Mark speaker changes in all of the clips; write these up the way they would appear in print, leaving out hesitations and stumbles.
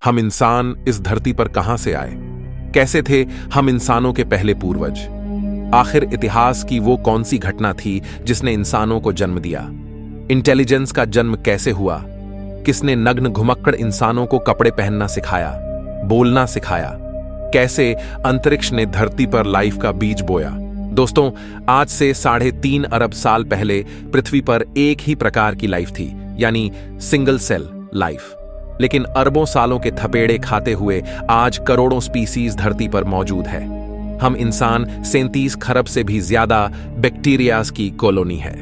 Speaker 1: हम इंसान इस धरती पर कहां से आए? कैसे थे हम इंसानों के पहले पूर्वज? आखिर इतिहास की वो कौन सी घटना थी जिसने इंसानों को जन्म दिया? इंटेलिजेंस का जन्म कैसे हुआ? किसने नग्न घुमक्कड़ इंसानों को कपड़े पहनना सिखाया, बोलना सिखाया? कैसे अंतरिक्ष ने धरती पर लाइफ का बीज बोया? दोस्तों, आज से 3.5 अरब साल पहले पृथ्वी पर एक ही प्रकार की लाइफ थी, यानी सिंगल सेल लाइफ। लेकिन अरबों सालों के थपेड़े खाते हुए आज करोड़ों स्पीसीज धरती पर मौजूद है। हम इंसान 37 खरब से भी ज्यादा बैक्टीरियाज की कॉलोनी है।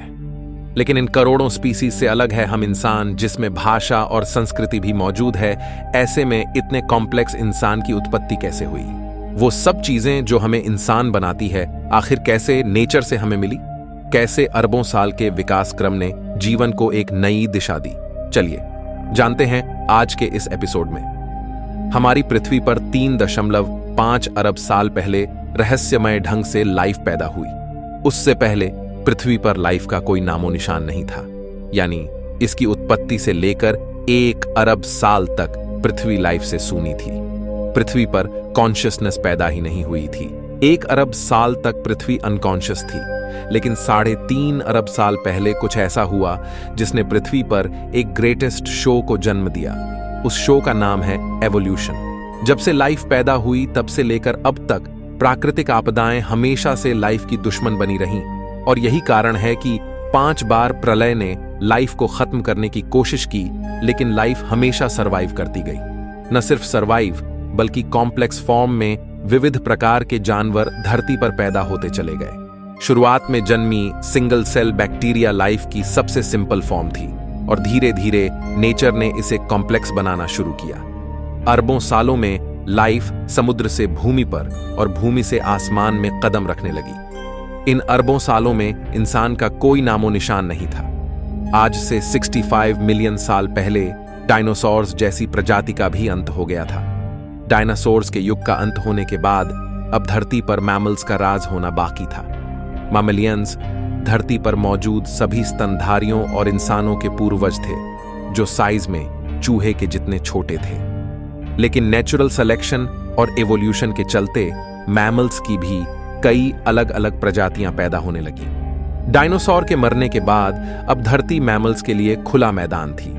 Speaker 1: लेकिन इन करोड़ों स्पीसीज से अलग है हम इंसान, जिसमें भाषा और संस्कृति भी मौजूद है। ऐसे में इतने कॉम्प्लेक्स इंसान की उत्पत्ति कैसे हुई? वो सब चीजें जो हमें इंसान बनाती है, आखिर कैसे नेचर से हमें मिली? कैसे अरबों साल के विकास क्रम ने जीवन को एक नई दिशा दी? चलिए जानते हैं आज के इस एपिसोड में। हमारी पृथ्वी पर 3.5 अरब साल पहले रहस्यमय ढंग से लाइफ पैदा हुई। उससे पहले पृथ्वी पर लाइफ का कोई नामो निशान नहीं था, यानी इसकी उत्पत्ति से लेकर 1 अरब साल तक पृथ्वी लाइफ से सूनी थी। पृथ्वी पर कॉन्शियसनेस पैदा ही नहीं हुई थी। 1 अरब साल तक पृथ्वी अनकॉन्शियस थी, लेकिन 3.5 अरब साल पहले कुछ ऐसा हुआ जिसने पृथ्वी पर एक ग्रेटेस्ट शो को जन्म दिया। उस शो का नाम है एवोल्यूशन। जब से लाइफ पैदा हुई तब से लेकर अब तक प्राकृतिक आपदाएं हमेशा से लाइफ की दुश्मन बनी रहीं, और यही कारण है कि 5 बार प्रलय ने लाइफ को खत्म करने की कोशिश की, लेकिन लाइफ हमेशा सरवाइव करती गई। न सिर्फ सरवाइव, बल्कि कॉम्प्लेक्स फॉर्म में विविध प्रकार के जानवर धरती पर पैदा होते चले गए। शुरुआत में जन्मी सिंगल सेल बैक्टीरिया लाइफ की सबसे सिंपल फॉर्म थी, और धीरे धीरे नेचर ने इसे कॉम्प्लेक्स बनाना शुरू किया। अरबों सालों में लाइफ समुद्र से भूमि पर और भूमि से आसमान में कदम रखने लगी। इन अरबों सालों में इंसान का कोई नामो निशान नहीं था। आज से 65 मिलियन साल पहले डायनासोर्स जैसी प्रजाति का भी अंत हो गया था। डायनासोर्स के युग का अंत होने के बाद अब धरती पर मैमल्स का राज होना बाकी था। मैमलियंस धरती पर मौजूद सभी स्तनधारियों और इंसानों के पूर्वज थे, जो साइज में चूहे के जितने छोटे थे। लेकिन नेचुरल सिलेक्शन और एवोल्यूशन के चलते मैमल्स की भी कई अलग अलग प्रजातियां पैदा होने लगी। डायनासोर के मरने के बाद अब धरती मैमल्स के लिए खुला मैदान थी।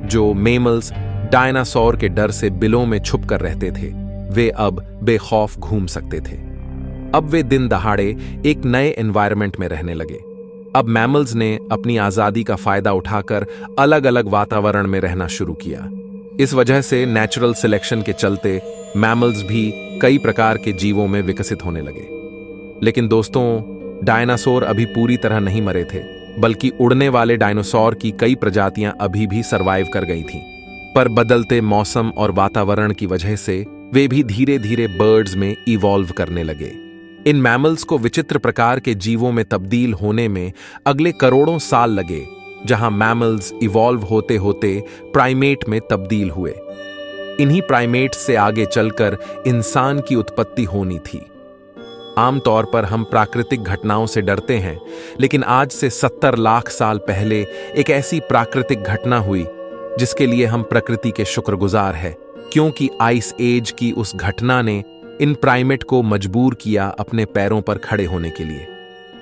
Speaker 1: जो मेमल्स डायनासोर के डर से बिलों में छुप कर रहते थे, वे अब बेखौफ घूम सकते थे। अब वे दिन दहाड़े एक नए एनवायरनमेंट में रहने लगे। अब मैमल्स ने अपनी आजादी का फायदा उठाकर अलग अलग वातावरण में रहना शुरू किया। इस वजह से नेचुरल सिलेक्शन के चलते मैमल्स भी कई प्रकार के जीवों में विकसित होने लगे। लेकिन दोस्तों, डायनासोर अभी पूरी तरह नहीं मरे थे, बल्कि उड़ने वाले डायनासोर की कई प्रजातियां अभी भी सरवाइव कर गई थीं। पर बदलते मौसम और वातावरण की वजह से वे भी धीरे धीरे बर्ड्स में इवॉल्व करने लगे। इन मैमल्स को विचित्र प्रकार के जीवों में तब्दील होने में अगले करोड़ों साल लगे, जहां मैमल्स इवॉल्व होते होते प्राइमेट में तब्दील हुए। इन्हीं प्राइमेट से आगे चलकर इंसान की उत्पत्ति होनी थी। आमतौर पर हम प्राकृतिक घटनाओं से डरते हैं, लेकिन आज से 70 लाख साल पहले एक ऐसी प्राकृतिक घटना हुई जिसके लिए हम प्रकृति के शुक्रगुजार हैं, क्योंकि आइस एज की उस घटना ने इन प्राइमेट को मजबूर किया अपने पैरों पर खड़े होने के लिए।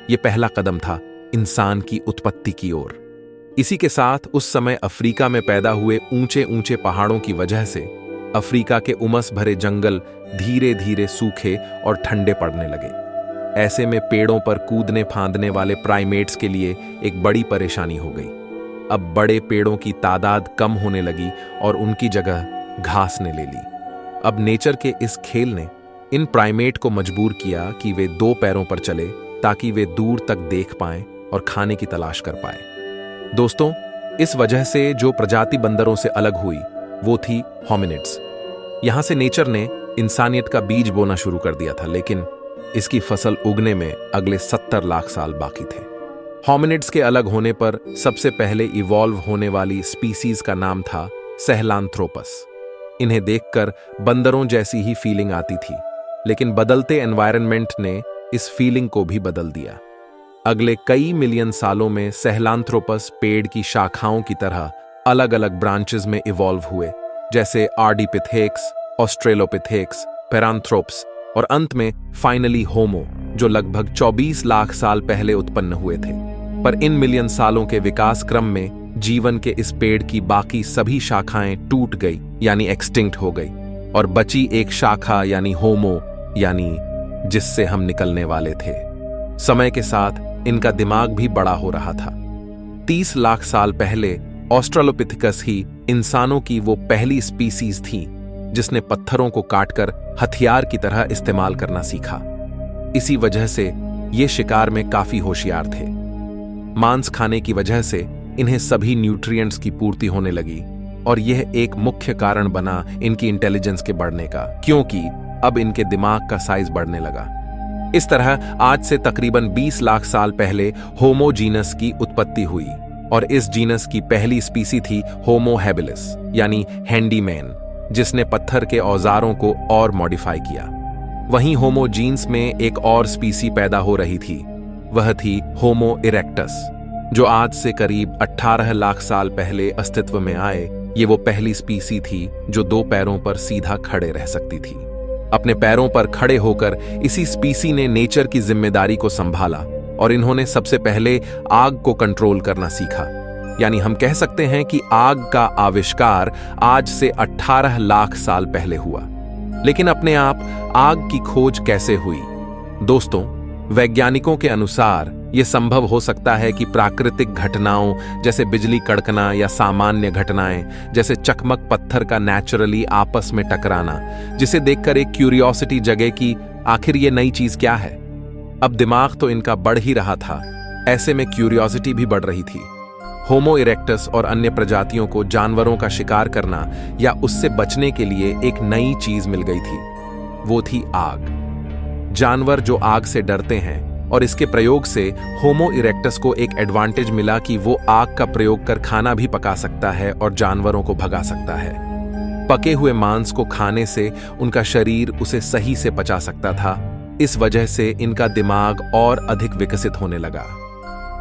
Speaker 1: यह पहला कदम था इंसान की उत्पत्ति की ओर। इसी के साथ उस समय अफ्रीका में पैदा हुए ऊंचे ऊंचे पहाड़ों की वजह से अफ्रीका के उमस भरे जंगल धीरे धीरे सूखे और ठंडे पड़ने लगे। ऐसे में पेड़ों पर कूदने फांदने वाले प्राइमेट्स के लिए एक बड़ी परेशानी हो गई। अब बड़े पेड़ों की तादाद कम होने लगी और उनकी जगह घास ने ले ली। अब नेचर के इस खेल ने इन प्राइमेट को मजबूर किया कि वे 2 पैरों पर चले, ताकि वे दूर तक देख पाएं और खाने की तलाश कर पाएं। दोस्तों, इस वजह से जो प्रजाति बंदरों से अलग हुई वो थी होमिनिड्स। यहां से नेचर ने इंसानियत का बीज बोना शुरू कर दिया था, लेकिन इसकी फसल उगने में अगले 70 लाख साल बाकी थे। होमिनिड्स के अलग होने पर सबसे पहले इवॉल्व होने वाली स्पीसीज का नाम था सहेलांथ्रोपस। इन्हें देखकर बंदरों जैसी ही फीलिंग आती थी, लेकिन बदलते एनवायरनमेंट ने इस फीलिंग को भी बदल दिया। अगले कई मिलियन सालों में सहेलांथ्रोपस पेड़ की शाखाओं की तरह अलग अलग ब्रांचेस में इवॉल्व हुए, जैसे आर्डिपिथेक्स, ऑस्ट्रेलोपिथेक्स, पेरांथ्रोप्स और अंत में फाइनली होमो, जो लगभग 24 लाख साल पहले उत्पन्न हुए थे। पर इन मिलियन सालों के विकास क्रम में जीवन के इस पेड़ की बाकी सभी शाखाएं टूट गई यानी एक्सटिंक्ट हो गई, और बची एक शाखा यानी होमो, यानी जिससे हम निकलने वाले थे। समय के साथ इनका दिमाग भी बड़ा हो रहा था। 30 लाख साल पहले ऑस्ट्रेलोपिथेकस ही इंसानों की वो पहली स्पीसीज थी जिसने पत्थरों को काटकर हथियार की तरह इस्तेमाल करना सीखा। इसी वजह से ये शिकार में काफी होशियार थे। मांस खाने की वजह से इन्हें सभी न्यूट्रिएंट्स की पूर्ति होने लगी, और यह एक मुख्य कारण बना इनकी इंटेलिजेंस के बढ़ने का, क्योंकि अब इनके दिमाग का साइज बढ़ने लगा। इस तरह आज से तकरीबन 20 लाख साल पहले होमो जीनस की उत्पत्ति हुई, और इस जीनस की पहली स्पीसी थी होमो हैबिलिस यानी हैंडीमैन, जिसने पत्थर के औजारों को और मॉडिफाई किया। वहीं होमो जीन्स में एक और स्पीसी पैदा हो रही थी, वह थी होमो इरेक्टस, जो आज से करीब 18 लाख साल पहले अस्तित्व में आए। ये वो पहली स्पीसी थी जो 2 पैरों पर सीधा खड़े रह सकती थी। अपने पैरों पर खड़े होकर इसी स्पीसी ने नेचर की जिम्मेदारी को संभाला, और इन्होंने सबसे पहले आग को कंट्रोल करना सीखा। यानी हम कह सकते हैं कि आग का आविष्कार आज से 18 लाख साल पहले हुआ। लेकिन अपने आप आग की खोज कैसे हुई? दोस्तों, वैज्ञानिकों के अनुसार यह संभव हो सकता है कि प्राकृतिक घटनाओं जैसे बिजली कड़कना या सामान्य घटनाएं जैसे चकमक पत्थर का नेचुरली आपस में टकराना, जिसे देखकर एक क्यूरियोसिटी जगे कि आखिर ये नई चीज क्या है। अब दिमाग तो इनका बढ़ ही रहा था, ऐसे में क्यूरियोसिटी भी बढ़ रही थी। होमो इरेक्टस और अन्य प्रजातियों को जानवरों का शिकार करना या उससे बचने के लिए एक नई चीज मिल गई थी, वो थी आग। जानवर जो आग से डरते हैं, और इसके प्रयोग से होमो इरेक्टस को एक एडवांटेज मिला कि वो आग का प्रयोग कर खाना भी पका सकता है और जानवरों को भगा सकता है। पके हुए मांस को खाने से उनका शरीर उसे सही से पचा सकता था। इस वजह से इनका दिमाग और अधिक विकसित होने लगा।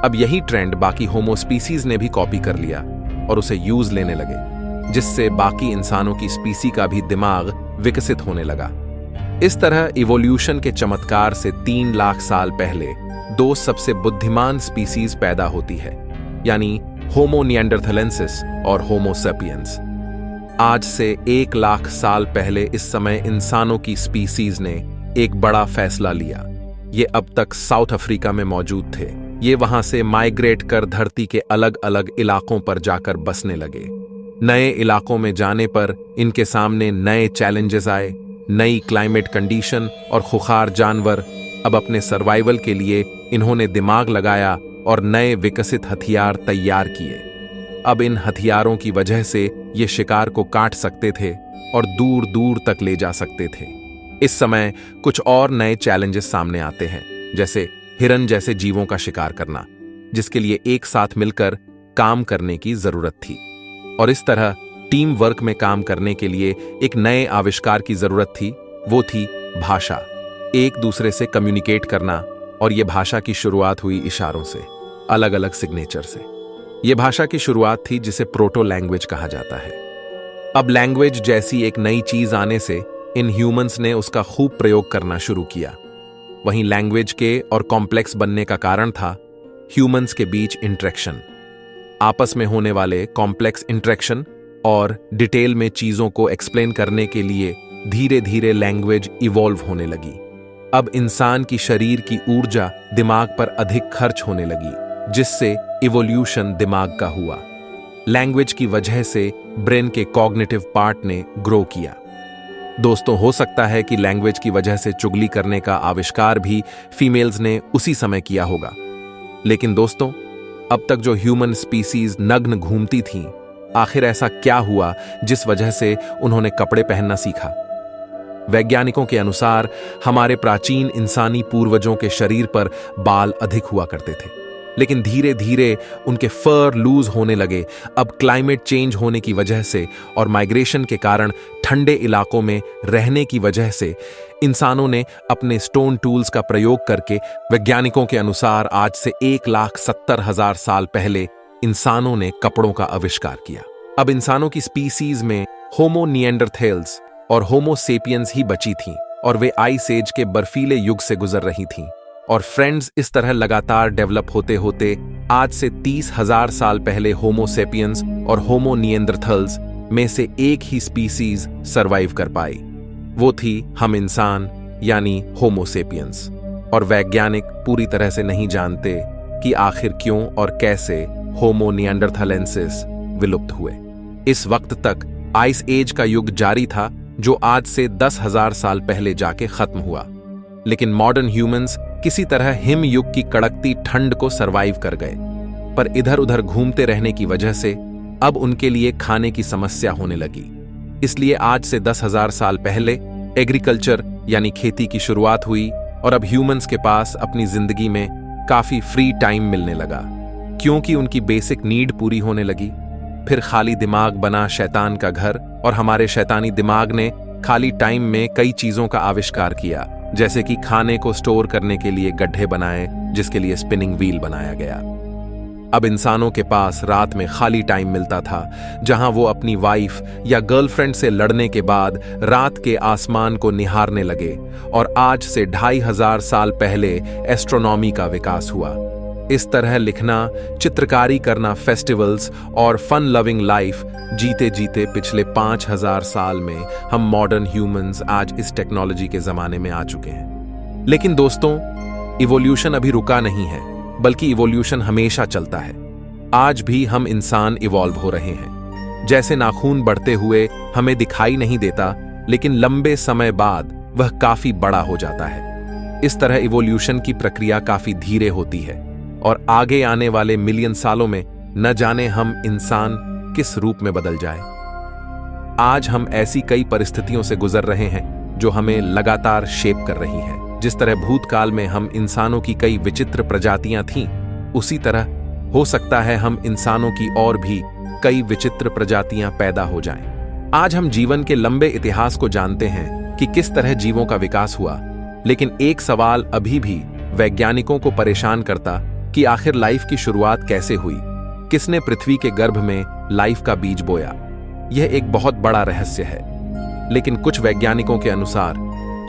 Speaker 1: अब यही ट्रेंड बाकी होमो स्पीसीज ने भी कॉपी कर लिया और उसे यूज लेने लगे, जिससे बाकी इंसानों की स्पीसी का भी दिमाग विकसित होने लगा। इस तरह इवोल्यूशन के चमत्कार से 3 लाख साल पहले 2 सबसे बुद्धिमान स्पीसीज पैदा होती है, यानी होमो निएंडरथलेंसिस और होमो सेपियंस। आज से 1 लाख साल पहले इस समय इंसानों की स्पीसीज ने एक बड़ा फैसला लिया। ये अब तक साउथ अफ्रीका में मौजूद थे। ये वहां से माइग्रेट कर धरती के अलग अलग इलाकों पर जाकर बसने लगे। नए इलाकों में जाने पर इनके सामने नए चैलेंजेस आए, नई क्लाइमेट कंडीशन और खुखार जानवर। अब अपने सर्वाइवल के लिए इन्होंने दिमाग लगाया और नए विकसित हथियार तैयार किए। अब इन हथियारों की वजह से ये शिकार को काट सकते थे और दूर दूर तक ले जा सकते थे। इस समय कुछ और नए चैलेंजेस सामने आते हैं, जैसे हिरन जैसे जीवों का शिकार करना, जिसके लिए एक साथ मिलकर काम करने की जरूरत थी। और इस तरह टीम वर्क में काम करने के लिए एक नए आविष्कार की जरूरत थी, वो थी भाषा। एक दूसरे से कम्युनिकेट करना, और यह भाषा की शुरुआत हुई इशारों से, अलग अलग सिग्नेचर से। यह भाषा की शुरुआत थी जिसे प्रोटो लैंग्वेज कहा जाता है। अब लैंग्वेज जैसी एक नई चीज आने से इन ह्यूमंस ने उसका खूब प्रयोग करना शुरू किया। वहीं लैंग्वेज के और कॉम्प्लेक्स बनने का कारण था ह्यूमंस के बीच इंटरेक्शन, आपस में होने वाले कॉम्प्लेक्स इंटरेक्शन और डिटेल में चीजों को एक्सप्लेन करने के लिए धीरे धीरे लैंग्वेज इवॉल्व होने लगी। अब इंसान की शरीर की ऊर्जा दिमाग पर अधिक खर्च होने लगी, जिससे इवोल्यूशन दिमाग का हुआ। लैंग्वेज की वजह से ब्रेन के कॉग्निटिव पार्ट ने ग्रो किया। दोस्तों, हो सकता है कि लैंग्वेज की वजह से चुगली करने का आविष्कार भी फीमेल्स ने उसी समय किया होगा। लेकिन दोस्तों, अब तक जो ह्यूमन स्पीसीज नग्न घूमती थीं, आखिर ऐसा क्या हुआ जिस वजह से उन्होंने कपड़े पहनना सीखा? वैज्ञानिकों के अनुसार हमारे प्राचीन इंसानी पूर्वजों के शरीर पर बाल अधिक हुआ करते थे, लेकिन धीरे धीरे उनके फर लूज होने लगे। अब क्लाइमेट चेंज होने की वजह से और माइग्रेशन के कारण ठंडे इलाकों में रहने की वजह से इंसानों ने अपने स्टोन टूल्स का प्रयोग करके, वैज्ञानिकों के अनुसार आज से 1,70,000 साल पहले इंसानों ने कपड़ों का आविष्कार किया। अब इंसानों की स्पीसीज में होमो निएंडरथेल्स और होमो सेपियंस ही बची थीं और वे आइस एज के बर्फीले युग से गुजर रही थीं। और फ्रेंड्स, इस तरह लगातार डेवलप होते होते आज से 30,000 साल पहले होमो सेपियंस और होमो निएंडरथल्स में से एक ही स्पीसीज सरवाइव कर पाई। वो थी हम इंसान, यानी होमो सेपियंस। और वैज्ञानिक पूरी तरह से नहीं जानते कि आखिर क्यों और कैसे होमो निएंडरथालेंसिस विलुप्त हुए। इस वक्त तक आइस एज का युग जारी था, जो आज से 10,000 साल पहले जाके खत्म हुआ। लेकिन मॉडर्न ह्यूमंस किसी तरह हिम युग की कड़कती ठंड को सरवाइव कर गए। पर इधर उधर घूमते रहने की वजह से अब उनके लिए खाने की समस्या होने लगी। इसलिए आज से 10,000 साल पहले एग्रीकल्चर यानी खेती की शुरुआत हुई और अब ह्यूमंस के पास अपनी जिंदगी में काफी फ्री टाइम मिलने लगा, क्योंकि उनकी बेसिक नीड पूरी होने लगी। फिर खाली दिमाग बना शैतान का घर, और हमारे शैतानी दिमाग ने खाली टाइम में कई चीजों का आविष्कार किया, जैसे कि खाने को स्टोर करने के लिए गड्ढे बनाए, जिसके लिए स्पिनिंग व्हील बनाया गया। अब इंसानों के पास रात में खाली टाइम मिलता था, जहां वो अपनी वाइफ या गर्लफ्रेंड से लड़ने के बाद रात के आसमान को निहारने लगे। और आज से 2,500 साल पहले एस्ट्रोनॉमी का विकास हुआ। इस तरह लिखना, चित्रकारी करना, फेस्टिवल्स और फन लविंग लाइफ जीते जीते पिछले 5,000 साल में हम मॉडर्न ह्यूमंस आज इस टेक्नोलॉजी के जमाने में आ चुके हैं। लेकिन दोस्तों, इवोल्यूशन अभी रुका नहीं है, बल्कि इवोल्यूशन हमेशा चलता है। आज भी हम इंसान इवॉल्व हो रहे हैं। जैसे नाखून बढ़ते हुए हमें दिखाई नहीं देता, लेकिन लंबे समय बाद वह काफी बड़ा हो जाता है। इस तरह इवोल्यूशन की प्रक्रिया काफी धीरे होती है और आगे आने वाले मिलियन सालों में न जाने हम इंसान किस रूप में बदल जाए। आज हम ऐसी कई परिस्थितियों से गुजर रहे हैं जो हमें लगातार शेप कर रही हैं। जिस तरह भूतकाल में हम इंसानों की कई विचित्र प्रजातियां थीं, उसी तरह हो सकता है हम इंसानों की और भी कई विचित्र प्रजातियां पैदा हो जाएं। आज हम जीवन के लंबे इतिहास को जानते हैं कि किस तरह जीवों का विकास हुआ, लेकिन एक सवाल अभी भी वैज्ञानिकों को परेशान करता कि आखिर लाइफ की शुरुआत कैसे हुई, किसने पृथ्वी के गर्भ में लाइफ का बीज बोया। यह एक बहुत बड़ा रहस्य है। लेकिन कुछ वैज्ञानिकों के अनुसार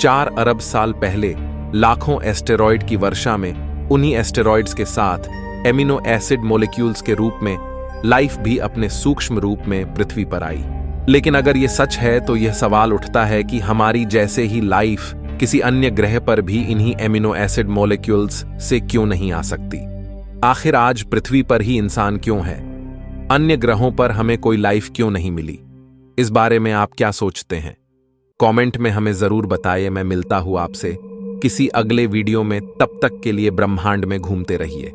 Speaker 1: 4 अरब साल पहले लाखों एस्टेरॉयड की वर्षा में उन्हीं एस्टेरॉयड्स के साथ एमिनो एसिड मॉलिक्यूल्स के रूप में लाइफ भी अपने सूक्ष्म रूप में पृथ्वी पर आई। लेकिन अगर यह सच है तो यह सवाल उठता है कि हमारी जैसे ही लाइफ किसी अन्य ग्रह पर भी इन्हीं एमिनो एसिड मॉलिक्यूल्स से क्यों नहीं आ सकती। आखिर आज पृथ्वी पर ही इंसान क्यों है? अन्य ग्रहों पर हमें कोई लाइफ क्यों नहीं मिली? इस बारे में आप क्या सोचते हैं? कमेंट में हमें जरूर बताइए। मैं मिलता हूं आपसे किसी अगले वीडियो में। तब तक के लिए ब्रह्मांड में घूमते रहिए।